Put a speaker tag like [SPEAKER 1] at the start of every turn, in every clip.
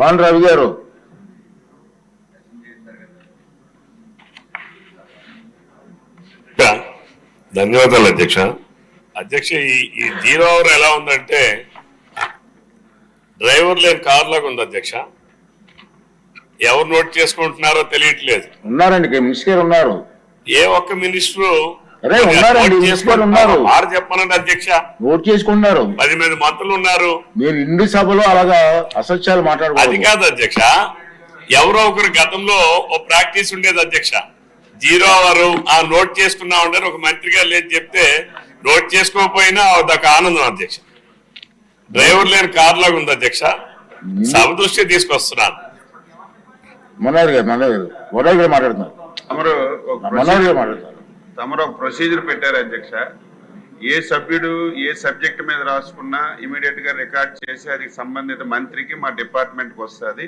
[SPEAKER 1] Pan Ravi గారు.
[SPEAKER 2] ధన్యవాదాలు అధ్యక్ష. అధ్యక్ష, ఈ 0 అవర్ ఎలా ఉందంటే డ్రైవర్ లేని కార్ లాగా ఉంది అధ్యక్ష. ఎవరు నోట్ చేసుకుంటున్నారో తెలియట్లేదు.
[SPEAKER 1] ఉన్నారండి, మినిస్టర్ ఉన్నారు.
[SPEAKER 2] ఏ ఒక్క మినిస్టరు
[SPEAKER 1] ఉన్నారు
[SPEAKER 2] చెప్పనండి అధ్యక్ష.
[SPEAKER 1] నోట్ చేసుకుంటున్నారు.
[SPEAKER 2] 10 మంది మంత్రులు ఉన్నారు.
[SPEAKER 1] మీరు ఇండి సభలో అలాగా అసత్యాలు మాట్లాడారు.
[SPEAKER 2] అది కాదు అధ్యక్ష, ఎవరో ఒకరు గతంలో ఓ ప్రాక్టీస్ ఉండేది అధ్యక్ష. 0 అవర్ నోట్ చేసుకున్నా ఉండని ఒక మంత్రి గారు లేదు చెప్తే నోట్ చేసుకోకపోయినా అదొక ఆనందం అధ్యక్ష. డ్రైవర్ లేని కార్ లాగా ఉంది అధ్యక్ష. సభ దృష్టి తీసుకొస్తున్నాను.
[SPEAKER 1] మనోహర్ గారు మాట్లాడుతున్నారు.
[SPEAKER 3] తమరు ఒక ప్రొసీజర్ పెట్టారు అధ్యక్ష. ఏ సభ్యుడు ఏ సబ్జెక్ట్ మీద రాసుకున్నా ఇమీడియట్ గా రికార్డ్ చేసి అది సంబంధిత మంత్రికి మా డిపార్ట్మెంట్ కి వస్తుంది.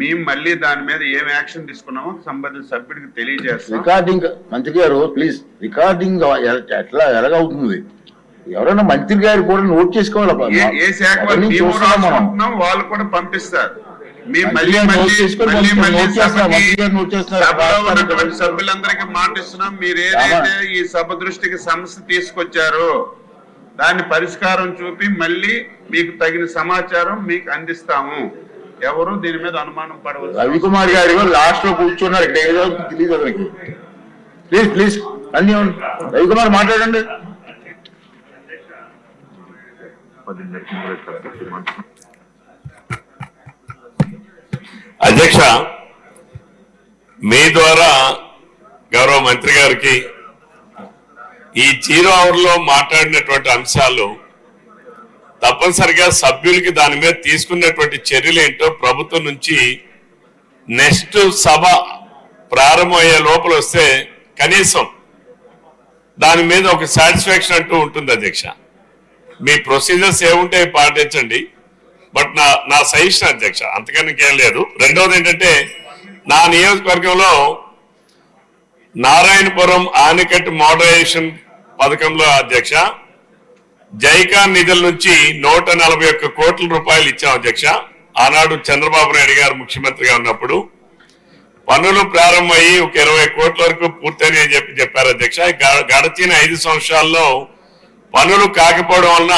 [SPEAKER 3] మేము మళ్ళీ దాని మీద ఏం యాక్షన్ తీసుకున్నామో సంబంధిత సభ్యుడికి తెలియజేస్తాం.
[SPEAKER 1] రికార్డింగ్ మంత్రి గారు ప్లీజ్, రికార్డింగ్ ఎలాగవుతుంది? ఎవరైనా మంత్రి గారు కూడా నోట్ చేసుకోవాలి.
[SPEAKER 3] ఏ శాఖ వాళ్ళు కూడా పంపిస్తారు. సభ్యులందరికీ మాటిస్తున్నాం, మీరు ఏదైతే ఈ సభ దృష్టికి సమస్య తీసుకొచ్చారో దాన్ని పరిష్కారం చూపి మళ్ళీ మీకు తగిన సమాచారం మీకు అందిస్తాము. ఎవరు దీని మీద అనుమానం పడవచ్చు.
[SPEAKER 1] రవికుమార్ గారు లాస్ట్ లో కూర్చున్నారు. ఇక్కడ ఏదో తెలియదు అతనికి. ప్లీజ్ ప్లీజ్ అన్ని రవికుమార్ మాట్లాడండి.
[SPEAKER 2] అధ్యక్ష, మీ ద్వారా గౌరవ మంత్రి గారికి ఈ 0 అవర్ లో మాట్లాడినటువంటి అంశాలు తప్పనిసరిగా సభ్యులకి దాని మీద తీసుకున్నటువంటి చర్యలు ఏంటో ప్రభుత్వం నుంచి నెక్స్ట్ సభ ప్రారంభమయ్యే లోపల వస్తే కనీసం దాని మీద ఒక సాటిస్ఫాక్షన్ అంటూ ఉంటుంది అధ్యక్ష. మీ ప్రొసీజర్స్ ఏముంటే పాటించండి, బట్ నా సజెషన్ అధ్యక్ష, అంతకన్నా ఇంకేం లేదు. రెండవది ఏంటంటే, నా నియోజకవర్గంలో నారాయణపురం ఆనకట్టు మోడరేషన్ పథకంలో అధ్యక్ష జైకా నిధుల నుంచి 141 కోట్ల రూపాయలు ఇచ్చాం అధ్యక్ష. ఆనాడు చంద్రబాబు నాయుడు గారు ముఖ్యమంత్రిగా ఉన్నప్పుడు పనులు ప్రారంభమయ్యి ఒక 20 కోట్ల వరకు పూర్తయినాయి అని చెప్పారు అధ్యక్ష. గడిచిన 5 సంవత్సరాల్లో పనులు కాకపోవడం వలన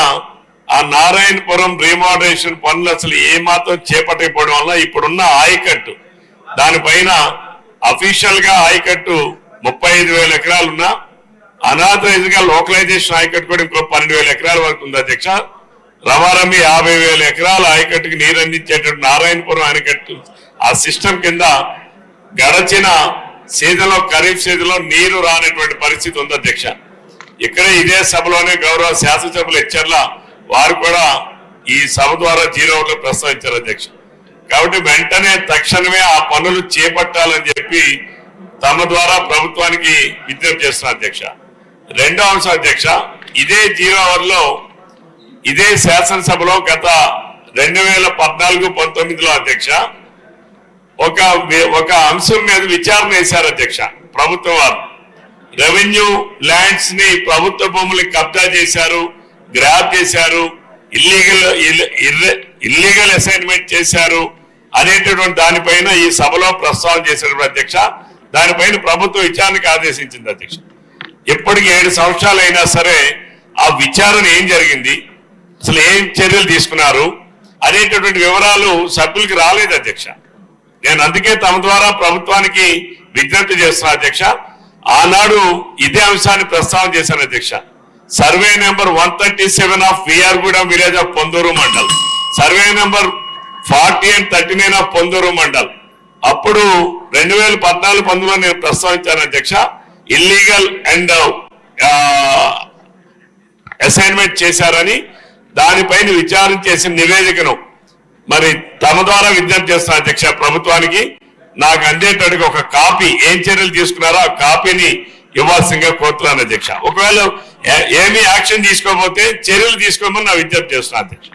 [SPEAKER 2] ఆ నారాయణపురం రీమోడరేషన్ పనులు అసలు ఏమాత్రం చేపట్టకపోవడం వల్ల ఇప్పుడున్న ఆయకట్టు దానిపైన అఫీషియల్ గా ఆయకట్టు 35,000 ఎకరాలున్నా అనాథరైజ్ గా లోకలైజేషన్ ఆయకట్టు కూడా ఇంకో 12,000 ఎకరాల వరకు ఉంది అధ్యక్ష. రమారమి 50,000 ఎకరాల ఆయకట్టుకి నీరు అందించేటట్టు నారాయణపురం ఆయకట్టు ఆ సిస్టమ్ కింద గడచిన సీజన్ లో ఖరీఫ్ సీజన్ లో నీరు రానటువంటి పరిస్థితి ఉంది అధ్యక్ష. ఇక్కడే ఇదే సభలోనే గౌరవ శాసనసభ్యులు హెచ్చర్ల వారు కూడా ఈ సభ ద్వారా 0 అవర్ లో ప్రస్తావించారు అధ్యక్ష. కాబట్టి వెంటనే తక్షణమే ఆ పనులు చేపట్టాలని చెప్పి తమ ద్వారా ప్రభుత్వానికి విజ్ఞప్తి చేస్తున్నారు అధ్యక్ష. రెండో అంశం అధ్యక్ష, ఇదే 0 అవర్ లో ఇదే శాసనసభలో గత 2014-19లో అధ్యక్ష ఒక అంశం మీద విచారణ చేశారు అధ్యక్ష. ప్రభుత్వం వారు రెవెన్యూ ల్యాండ్స్ ని ప్రభుత్వ భూములకి కబ్జా చేశారు, గ్రాబ్ చేశారు, ఇల్లీగల్ అసైన్మెంట్ చేశారు అనేటటువంటి దానిపైన ఈ సభలో ప్రస్తావన చేశారు అధ్యక్ష. దానిపైన ప్రభుత్వం విచారణకు ఆదేశించింది అధ్యక్ష. ఇప్పటికి 7 సంవత్సరాలు అయినా సరే ఆ విచారణ ఏం జరిగింది, అసలు ఏం చర్యలు తీసుకున్నారు అనేటటువంటి వివరాలు సభ్యులకి రాలేదు అధ్యక్ష. నేను అందుకే తమ ద్వారా ప్రభుత్వానికి విజ్ఞప్తి చేస్తున్నా అధ్యక్ష. ఆనాడు ఇదే అంశాన్ని ప్రస్తావన చేశాను అధ్యక్ష. Survey number 137 of విఆర్గూడెం village of Ponduru mandal, survey number 40 and 39 of Ponduru mandal. అప్పుడు 2014-19లో నేను ప్రస్తావించాను అధ్యక్ష. ఇల్లీగల్ అండ్ అసైన్మెంట్ చేశారని దానిపైన విచారణ చేసిన నివేదికను మరి తమ ద్వారా విజ్ఞప్తి చేస్తున్నా అధ్యక్ష ప్రభుత్వానికి. నాకు అందేటట్టుగా ఒక కాపీ ఏం చర్యలు తీసుకున్నారో ఆ కాపీని ఇవ్వాల్సిందిగా కోరుతున్నాను అధ్యక్ష. ఒకవేళ ఏమీ యాక్షన్ తీసుకోకపోతే చర్యలు తీసుకోమని నా విజ్ఞప్తి చేస్తున్నా అధ్యక్ష.